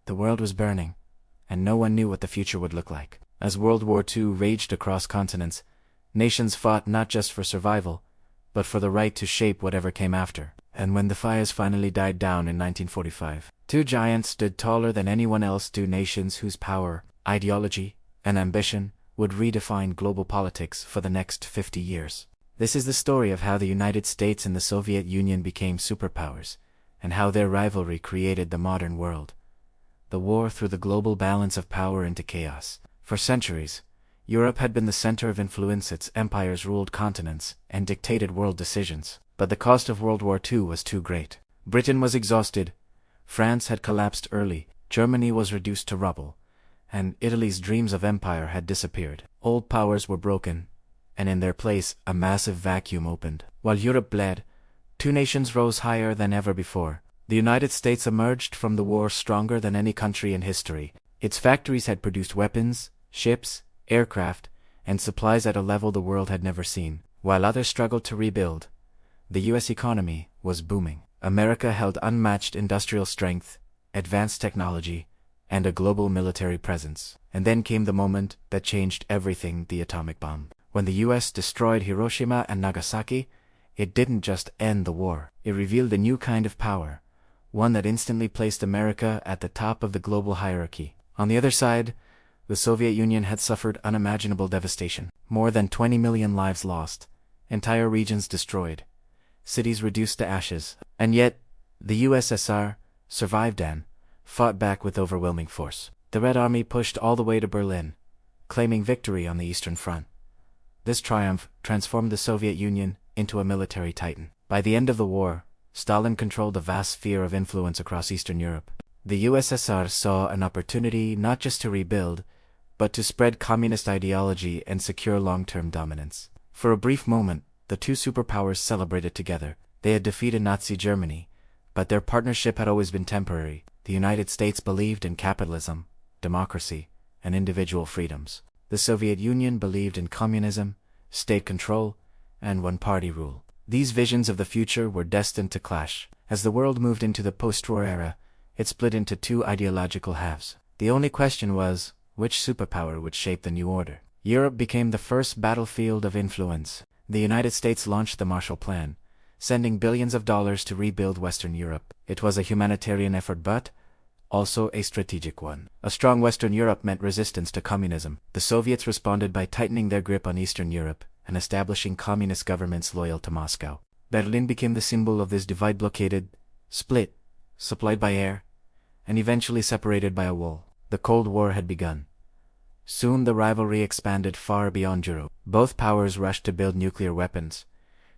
The world was burning, and no one knew what the future would look like. As World War II raged across continents, nations fought not just for survival, but for the right to shape whatever came after. And when the fires finally died down in 1945, two giants stood taller than anyone else, two nations whose power, ideology, and ambition would redefine global politics for the next 50 years. This is the story of how the United States and the Soviet Union became superpowers, and how their rivalry created the modern world. The war threw the global balance of power into chaos. For centuries, Europe had been the center of influence. Its empires ruled continents and dictated world decisions. But the cost of World War II was too great. Britain was exhausted, France had collapsed early, Germany was reduced to rubble, and Italy's dreams of empire had disappeared. Old powers were broken, and in their place a massive vacuum opened. While Europe bled, two nations rose higher than ever before. The United States emerged from the war stronger than any country in history. Its factories had produced weapons, ships, aircraft, and supplies at a level the world had never seen. While others struggled to rebuild, the U.S. economy was booming. America held unmatched industrial strength, advanced technology, and a global military presence. And then came the moment that changed everything: the atomic bomb. When the U.S. destroyed Hiroshima and Nagasaki, it didn't just end the war. It revealed a new kind of power, one that instantly placed America at the top of the global hierarchy. On the other side, the Soviet Union had suffered unimaginable devastation. More than 20 million lives lost, entire regions destroyed, cities reduced to ashes. And yet, the USSR survived and fought back with overwhelming force. The Red Army pushed all the way to Berlin, claiming victory on the Eastern Front. This triumph transformed the Soviet Union into a military titan. By the end of the war, Stalin controlled a vast sphere of influence across Eastern Europe. The USSR saw an opportunity not just to rebuild, but to spread communist ideology and secure long-term dominance. For a brief moment, the two superpowers celebrated together. They had defeated Nazi Germany, but their partnership had always been temporary. The United States believed in capitalism, democracy, and individual freedoms. The Soviet Union believed in communism, state control, and one-party rule. These visions of the future were destined to clash. As the world moved into the post-war era, it split into two ideological halves. The only question was, which superpower would shape the new order? Europe became the first battlefield of influence. The United States launched the Marshall Plan, sending billions of dollars to rebuild Western Europe. It was a humanitarian effort, but also a strategic one. A strong Western Europe meant resistance to communism. The Soviets responded by tightening their grip on Eastern Europe and establishing communist governments loyal to Moscow. Berlin became the symbol of this divide: blockaded, split, supplied by air, and eventually separated by a wall. The Cold War had begun. Soon the rivalry expanded far beyond Europe. Both powers rushed to build nuclear weapons,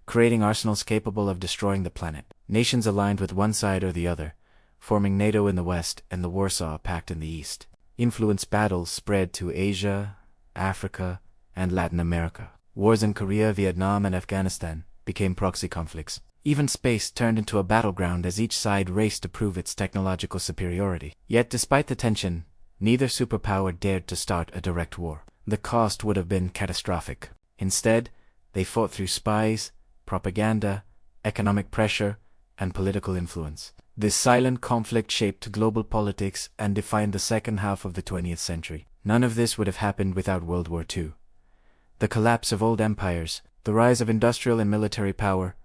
creating arsenals capable of destroying the planet. Nations aligned with one side or the other, forming NATO in the West and the Warsaw Pact in the East. Influence battles spread to Asia, Africa, and Latin America. Wars in Korea, Vietnam, and Afghanistan became proxy conflicts. Even space turned into a battleground as each side raced to prove its technological superiority. Yet despite the tension, neither superpower dared to start a direct war. The cost would have been catastrophic. Instead, they fought through spies, propaganda, economic pressure, and political influence. This silent conflict shaped global politics and defined the second half of the 20th century. None of this would have happened without World War II. The collapse of old empires, the rise of industrial and military power,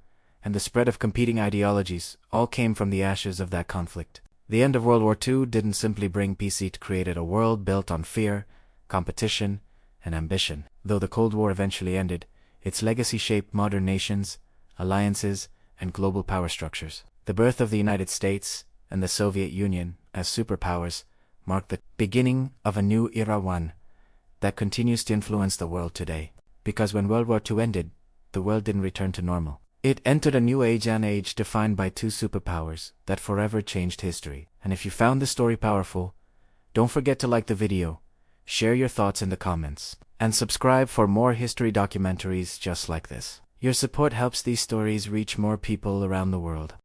and the spread of competing ideologies all came from the ashes of that conflict. The end of World War II didn't simply bring peace, it created a world built on fear, competition, and ambition. Though the Cold War eventually ended, its legacy shaped modern nations, alliances, and global power structures. The birth of the United States and the Soviet Union as superpowers marked the beginning of a new era, one that continues to influence the world today. Because when World War II ended, the world didn't return to normal. It entered a new age, an age defined by two superpowers that forever changed history. And if you found this story powerful, don't forget to like the video, share your thoughts in the comments, and subscribe for more history documentaries just like this. Your support helps these stories reach more people around the world.